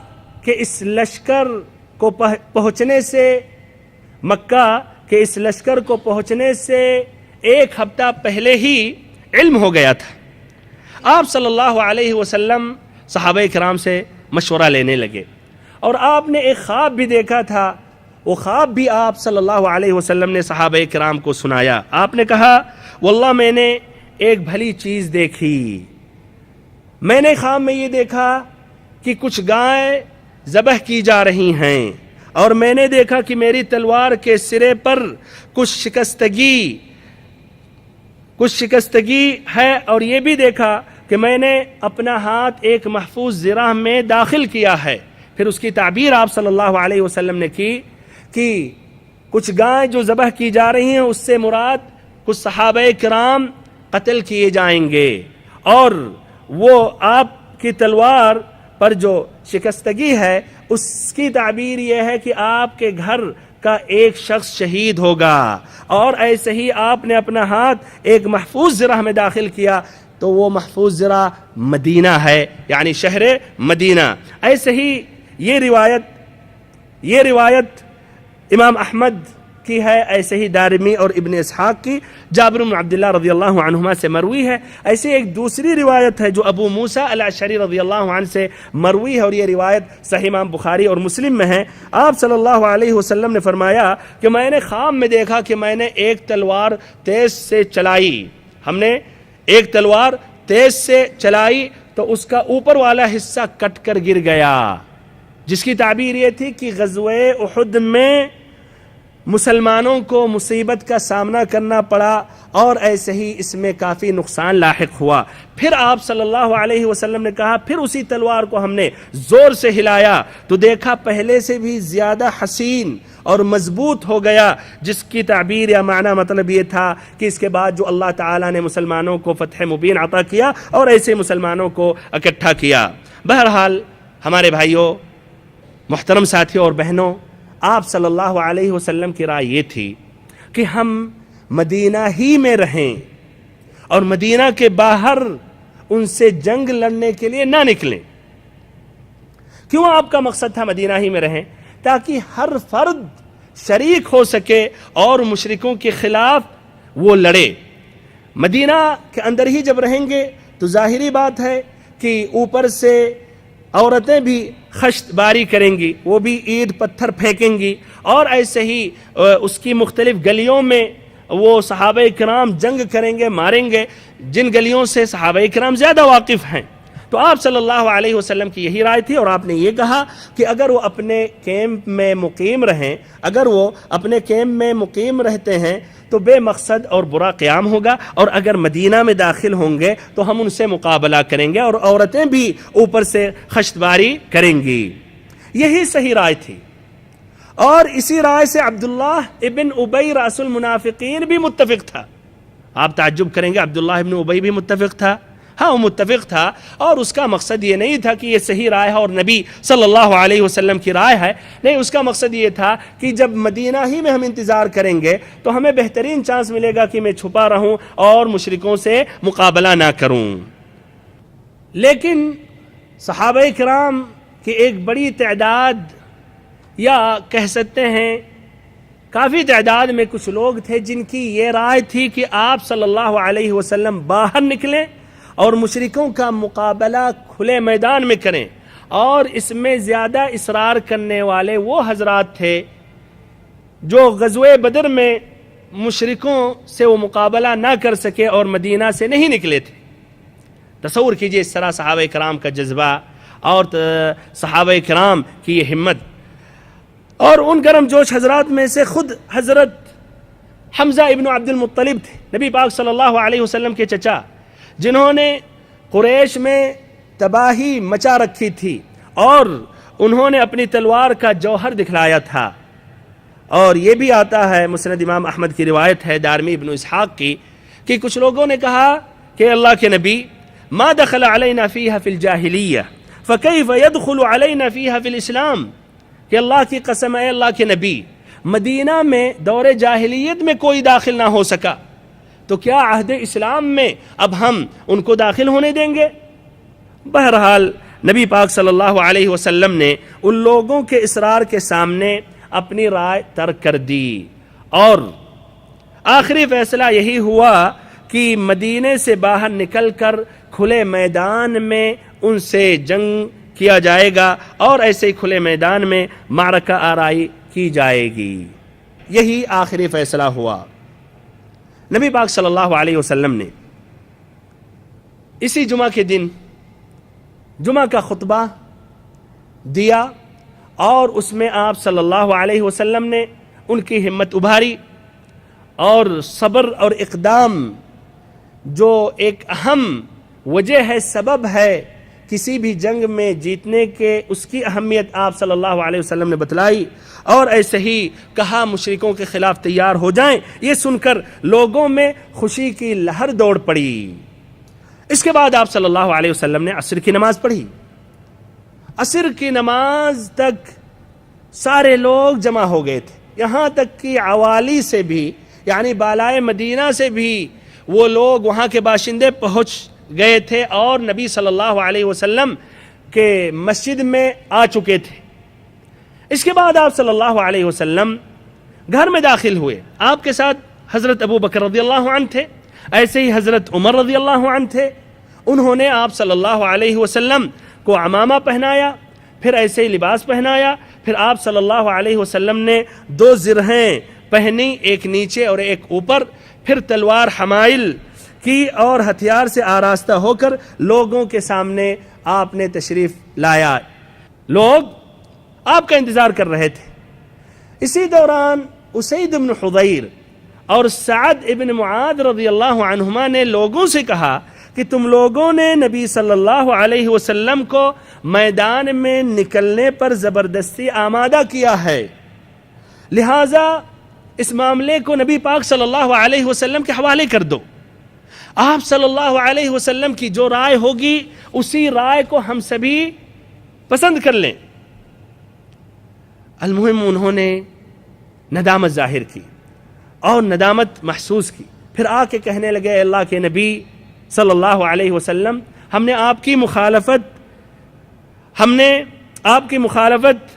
کے اس لشکر کو پہنچنے سے ایک ہفتہ پہلے ہی علم ہو گیا تھا۔ آپ صلی اللہ علیہ وسلم صحابہ کرام سے مشورہ لینے لگے اور آپ نے ایک خواب بھی دیکھا تھا، وہ خواب بھی آپ صلی اللہ علیہ وسلم نے صحابہ کرام کو سنایا۔ آپ نے کہا، واللہ میں نے ایک بھلی چیز دیکھی، میں نے خواب میں یہ دیکھا کہ کچھ گائیں ذبح کی جا رہی ہیں اور میں نے دیکھا کہ میری تلوار کے سرے پر کچھ شکستگی ہے، اور یہ بھی دیکھا کہ میں نے اپنا ہاتھ ایک محفوظ ذراع میں داخل کیا ہے۔ پھر اس کی تعبیر آپ صلی اللہ علیہ وسلم نے کی کہ کچھ گائیں جو ذبح کی جا رہی ہیں، اس سے مراد کچھ صحابہ کرام قتل کیے جائیں گے، اور وہ آپ کی تلوار پر جو شکستگی ہے اس کی تعبیر یہ ہے کہ آپ کے گھر کا ایک شخص شہید ہوگا، اور ایسے ہی آپ نے اپنا ہاتھ ایک محفوظ ذراع میں داخل کیا تو وہ محفوظ ذراع مدینہ ہے، یعنی شہر مدینہ۔ ایسے ہی یہ روایت امام احمد کی ہے، ایسے ہی دارمی اور ابن اسحاق کی جابر بن عبداللہ رضی اللہ عنہما سے مروی ہے۔ ایسے ایک دوسری روایت ہے جو ابو موسیٰ الاشعری رضی اللہ عنہ سے مروی ہے، اور یہ روایت صحیح امام بخاری اور مسلم میں ہے۔ آپ صلی اللہ علیہ وسلم نے فرمایا کہ میں نے خواب میں دیکھا کہ میں نے ایک تلوار تیز سے چلائی، ہم نے ایک تلوار تیز سے چلائی تو اس کا اوپر والا حصہ کٹ کر گر گیا، جس کی تعبیر یہ تھی کہ غزوہ احد میں مسلمانوں کو مصیبت کا سامنا کرنا پڑا اور ایسے ہی اس میں کافی نقصان لاحق ہوا۔ پھر آپ صلی اللہ علیہ وسلم نے کہا، پھر اسی تلوار کو ہم نے زور سے ہلایا تو دیکھا پہلے سے بھی زیادہ حسین اور مضبوط ہو گیا، جس کی تعبیر یا معنی مطلب یہ تھا کہ اس کے بعد جو اللہ تعالیٰ نے مسلمانوں کو فتح مبین عطا کیا اور ایسے مسلمانوں کو اکٹھا کیا۔ بہرحال ہمارے بھائیوں، محترم ساتھیوں اور بہنوں، آپ صلی اللہ علیہ وسلم کی رائے یہ تھی کہ ہم مدینہ ہی میں رہیں اور مدینہ کے باہر ان سے جنگ لڑنے کے لیے نہ نکلیں۔ کیوں آپ کا مقصد تھا مدینہ ہی میں رہیں؟ تاکہ ہر فرد شریک ہو سکے اور مشرکوں کے خلاف وہ لڑے۔ مدینہ کے اندر ہی جب رہیں گے تو ظاہری بات ہے کہ اوپر سے عورتیں بھی خشت باری کریں گی، وہ بھی اینٹ پتھر پھینکیں گی، اور ایسے ہی اس کی مختلف گلیوں میں وہ صحابہ کرام جنگ کریں گے، ماریں گے، جن گلیوں سے صحابہ کرام زیادہ واقف ہیں۔ تو آپ صلی اللہ علیہ وسلم کی یہی رائے تھی، اور آپ نے یہ کہا کہ اگر وہ اپنے کیمپ میں مقیم رہتے ہیں تو بے مقصد اور برا قیام ہوگا، اور اگر مدینہ میں داخل ہوں گے تو ہم ان سے مقابلہ کریں گے اور عورتیں بھی اوپر سے خشتباری کریں گی۔ یہی صحیح رائے تھی، اور اسی رائے سے عبداللہ ابن ابی رأس المنافقین بھی متفق تھا۔ آپ تعجب کریں گے، عبداللہ ابن ابی بھی متفق تھا؟ ہاں، وہ متفق تھا، اور اس کا مقصد یہ نہیں تھا کہ یہ صحیح رائے ہے اور نبی صلی اللہ علیہ وسلم کی رائے ہے، نہیں، اس کا مقصد یہ تھا کہ جب مدینہ ہی میں ہم انتظار کریں گے تو ہمیں بہترین چانس ملے گا کہ میں چھپا رہوں اور مشرکوں سے مقابلہ نہ کروں۔ لیکن صحابہ کرام کی ایک بڑی تعداد، یا کہہ سکتے ہیں کافی تعداد میں کچھ لوگ تھے جن کی یہ رائے تھی کہ آپ صلی اللہ علیہ وسلم باہر نکلیں اور مشرکوں کا مقابلہ کھلے میدان میں کریں، اور اس میں زیادہ اصرار کرنے والے وہ حضرات تھے جو غزوہ بدر میں مشرکوں سے وہ مقابلہ نہ کر سکے اور مدینہ سے نہیں نکلے تھے۔ تصور کیجئے اس طرح صحابہ کرام کا جذبہ اور صحابہ کرام کی یہ ہمت، اور ان گرم جوش حضرات میں سے خود حضرت حمزہ ابن عبد المطلب تھے، نبی پاک صلی اللہ علیہ وسلم کے چچا، جنہوں نے قریش میں تباہی مچا رکھی تھی اور انہوں نے اپنی تلوار کا جوہر دکھلایا تھا۔ اور یہ بھی آتا ہے، مسند امام احمد کی روایت ہے، دارمی ابن اسحاق کی، کہ کچھ لوگوں نے کہا کہ اللہ کے نبی ما دخل علینا فیہا فی الجاہلیہ فکیف یدخل علینا فیہا فی الاسلام، کہ اللہ کی قسم ہے اللہ کے نبی، مدینہ میں دور جاہلیت میں کوئی داخل نہ ہو سکا، تو کیا عہد اسلام میں اب ہم ان کو داخل ہونے دیں گے؟ بہرحال نبی پاک صلی اللہ علیہ وسلم نے ان لوگوں کے اصرار کے سامنے اپنی رائے ترک کر دی، اور آخری فیصلہ یہی ہوا کہ مدینے سے باہر نکل کر کھلے میدان میں ان سے جنگ کیا جائے گا، اور ایسے ہی کھلے میدان میں معرکہ آرائی کی جائے گی۔ یہی آخری فیصلہ ہوا۔ نبی پاک صلی اللہ علیہ وسلم نے اسی جمعہ کے دن جمعہ کا خطبہ دیا، اور اس میں آپ صلی اللہ علیہ وسلم نے ان کی ہمت ابھاری، اور صبر اور اقدام جو ایک اہم وجہ ہے، سبب ہے کسی بھی جنگ میں جیتنے کے، اس کی اہمیت آپ صلی اللہ علیہ وسلم نے بتلائی، اور ایسے ہی کہا مشرکوں کے خلاف تیار ہو جائیں۔ یہ سن کر لوگوں میں خوشی کی لہر دوڑ پڑی۔ اس کے بعد آپ صلی اللہ علیہ وسلم نے عصر کی نماز پڑھی۔ عصر کی نماز تک سارے لوگ جمع ہو گئے تھے، یہاں تک کہ عوالی سے بھی، یعنی بالائے مدینہ سے بھی وہ لوگ وہاں کے باشندے پہنچ گئے تھے اور نبی صلی اللہ علیہ وسلم کے مسجد میں آ چکے تھے۔ اس کے بعد آپ صلی اللہ علیہ وسلم گھر میں داخل ہوئے، آپ کے ساتھ حضرت ابو بکر رضی اللہ عنہ تھے، ایسے ہی حضرت عمر رضی اللہ عنہ تھے۔ انہوں نے آپ صلی اللہ علیہ وسلم کو عمامہ پہنایا، پھر ایسے ہی لباس پہنایا، پھر آپ صلی اللہ علیہ وسلم نے 2 زرہیں پہنی، ایک نیچے اور ایک اوپر، پھر تلوار حمائل کی اور ہتھیار سے آراستہ ہو کر لوگوں کے سامنے آپ نے تشریف لایا۔ لوگ آپ کا انتظار کر رہے تھے۔ اسی دوران اسید بن حضیر اور سعد ابن معاذ رضی اللہ عنہما نے لوگوں سے کہا کہ تم لوگوں نے نبی صلی اللہ علیہ وسلم کو میدان میں نکلنے پر زبردستی آمادہ کیا ہے، لہذا اس معاملے کو نبی پاک صلی اللہ علیہ وسلم کے حوالے کر دو۔ آپ صلی اللہ علیہ وسلم کی جو رائے ہوگی اسی رائے کو ہم سبھی پسند کر لیں۔ المہم انہوں نے ندامت ظاہر کی اور ندامت محسوس کی، پھر آ کے کہنے لگے اللہ کے نبی صلی اللہ علیہ وسلم، ہم نے آپ کی مخالفت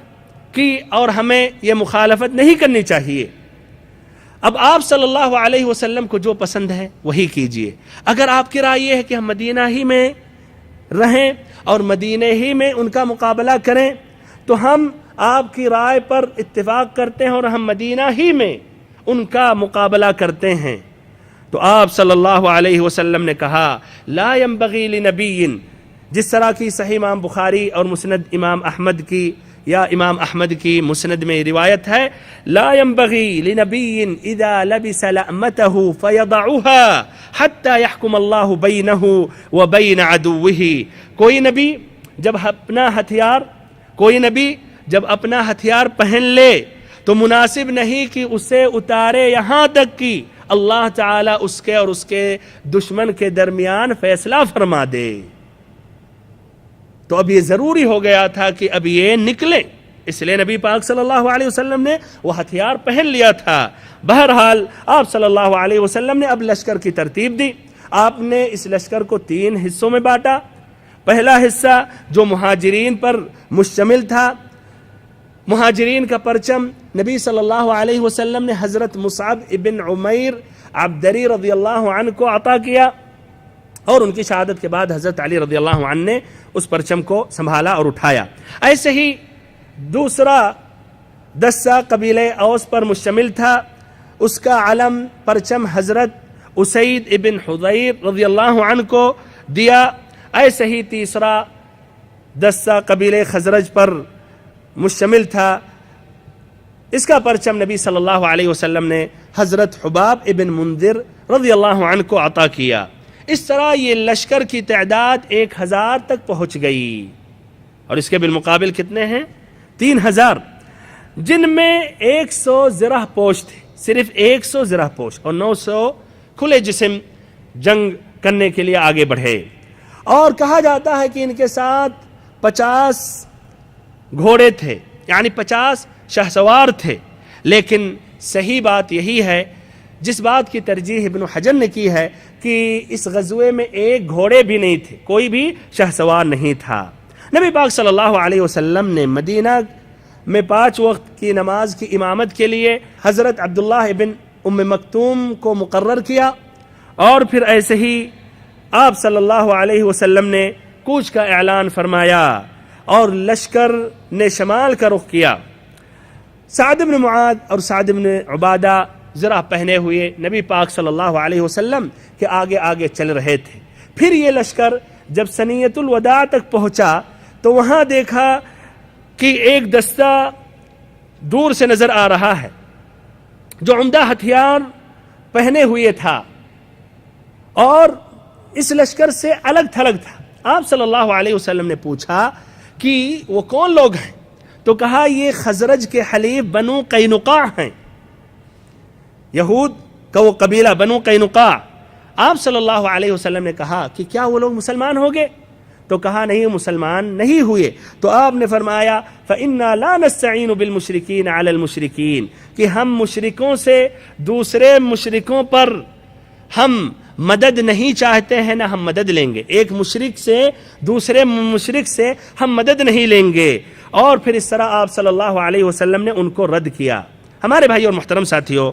کی اور ہمیں یہ مخالفت نہیں کرنی چاہیے۔ اب آپ صلی اللہ علیہ وسلم کو جو پسند ہے وہی کیجئے۔ اگر آپ کی رائے یہ ہے کہ ہم مدینہ ہی میں رہیں اور مدینہ ہی میں ان کا مقابلہ کریں، تو ہم آپ کی رائے پر اتفاق کرتے ہیں اور ہم مدینہ ہی میں ان کا مقابلہ کرتے ہیں۔ تو آپ صلی اللہ علیہ وسلم نے کہا لا ينبغي لنبی، جس طرح کی صحیح امام بخاری اور مسند امام احمد کی یا امام احمد کی مسند میں روایت ہے، لا ينبغي لنبی اذا لبس لأمته فيضعها حتى يحكم الله بينه وبين عدوه۔ کوئی نبی جب اپنا ہتھیار پہن لے تو مناسب نہیں کہ اسے اتارے یہاں تک کہ اللہ تعالیٰ اس کے اور اس کے دشمن کے درمیان فیصلہ فرما دے۔ تو اب یہ ضروری ہو گیا تھا کہ اب یہ نکلیں، اس لیے نبی پاک صلی اللہ علیہ وسلم نے وہ ہتھیار پہن لیا تھا۔ بہرحال آپ صلی اللہ علیہ وسلم نے اب لشکر کی ترتیب دی۔ آپ نے اس لشکر کو 3 حصوں میں بانٹا۔ پہلا حصہ جو مہاجرین پر مشتمل تھا، مہاجرین کا پرچم نبی صلی اللہ علیہ وسلم نے حضرت مصعب ابن عمیر عبدری رضی اللہ عنہ کو عطا کیا، اور ان کی شہادت کے بعد حضرت علی رضی اللہ عنہ نے اس پرچم کو سنبھالا اور اٹھایا۔ ایسے ہی دوسرا دستہ قبیلہ اوس پر مشتمل تھا، اس کا علم پرچم حضرت اسید ابن حضیر رضی اللہ عنہ کو دیا۔ ایسے ہی تیسرا دستہ قبیلہ خزرج پر مشتمل تھا، اس کا پرچم نبی صلی اللہ علیہ وسلم نے حضرت حباب ابن منذر رضی اللہ عنہ کو عطا کیا۔ اس طرح یہ لشکر کی تعداد 1000 تک پہنچ گئی، اور اس کے بالمقابل کتنے ہیں؟ 3000، جن میں 100 زرہ پوش تھے، صرف 100 زرہ پوش، اور 900 کھلے جسم جنگ کرنے کے لیے آگے بڑھے۔ اور کہا جاتا ہے کہ ان کے ساتھ 50 گھوڑے تھے، یعنی 50 شہسوار تھے، لیکن صحیح بات یہی ہے، جس بات کی ترجیح ابن حجر نے کی ہے، کہ اس غزوے میں ایک گھوڑے بھی نہیں تھے، کوئی بھی شہسوار نہیں تھا۔ نبی پاک صلی اللہ علیہ وسلم نے مدینہ میں 5 وقت کی نماز کی امامت کے لیے حضرت عبداللہ ابن ام مکتوم کو مقرر کیا، اور پھر ایسے ہی آپ صلی اللہ علیہ وسلم نے کوچ کا اعلان فرمایا، اور لشکر نے شمال کا رخ کیا۔ سعد بن معاذ اور سعد بن عبادہ زرہ پہنے ہوئے نبی پاک صلی اللہ علیہ وسلم کے آگے آگے چل رہے تھے۔ پھر یہ لشکر جب ثنیۃ الوداع تک پہنچا تو وہاں دیکھا کہ ایک دستہ دور سے نظر آ رہا ہے جو عمدہ ہتھیار پہنے ہوئے تھا، اور اس لشکر سے الگ تھلگ تھا۔ آپ صلی اللہ علیہ وسلم نے پوچھا کہ وہ کون لوگ ہیں؟ تو کہا یہ خزرج کے حلیف بنو قینقاع ہیں، یہود کا وہ قبیلہ بنو قینقاع۔ آپ صلی اللہ علیہ وسلم نے کہا کہ کیا وہ لوگ مسلمان ہو گئے؟ تو کہا نہیں، مسلمان نہیں ہوئے۔ تو آپ نے فرمایا فَإِنَّا لَا نَسْتَعِينُ بِالْمُشْرِكِينَ عَلَى الْمُشْرِكِينَ، کہ ہم مشرکوں سے دوسرے مشرکوں پر ہم مدد نہیں چاہتے ہیں، نہ ہم مدد لیں گے۔ ایک مشرک سے دوسرے مشرک سے ہم مدد نہیں لیں گے۔ اور پھر اس طرح آپ صلی اللہ علیہ وسلم نے ان کو رد کیا۔ ہمارے بھائی اور محترم ساتھیوں،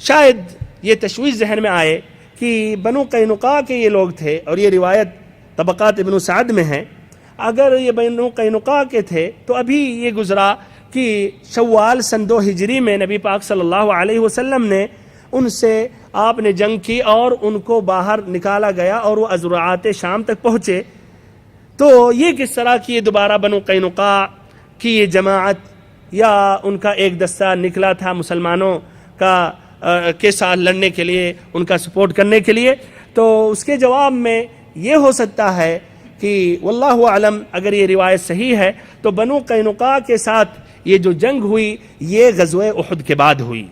شاید یہ تشویش ذہن میں آئے کہ بنو قینقاع کے یہ لوگ تھے، اور یہ روایت طبقات ابن سعد میں ہے۔ اگر یہ بنو قینقاع کے تھے تو ابھی یہ گزرا کہ شوال سن 2 ہجری میں نبی پاک صلی اللہ علیہ وسلم نے ان سے آپ نے جنگ کی، اور ان کو باہر نکالا گیا، اور وہ ازرعات شام تک پہنچے۔ تو یہ کس طرح کی دوبارہ بنو قینقاع کی یہ جماعت یا ان کا ایک دستہ نکلا تھا مسلمانوں کے ساتھ لڑنے کے لیے، ان کا سپورٹ کرنے کے لیے؟ تو اس کے جواب میں یہ ہو سکتا ہے کہ واللہ اعلم، اگر یہ روایت صحیح ہے تو بنو قینقاع کے ساتھ یہ جو جنگ ہوئی یہ غزوہ احد کے بعد ہوئی۔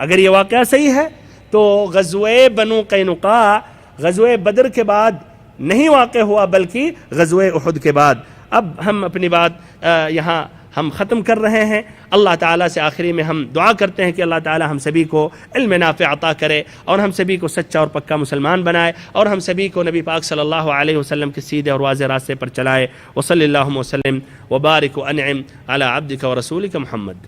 اگر یہ واقعہ صحیح ہے تو غزوہ بنو قینقاع غزوہ بدر کے بعد نہیں واقع ہوا، بلکہ غزوہ احد کے بعد۔ اب ہم اپنی بات یہاں ہم ختم کر رہے ہیں۔ اللہ تعالیٰ سے آخری میں ہم دعا کرتے ہیں کہ اللہ تعالیٰ ہم سبھی کو علم نافع عطا کرے، اور ہم سبھی کو سچا اور پکا مسلمان بنائے، اور ہم سبھی کو نبی پاک صلی اللہ علیہ وسلم کے سیدھے اور واضح راستے پر چلائے۔ وصلی اللہ وسلم وبارک وانعم علی عبدک ورسولک محمد۔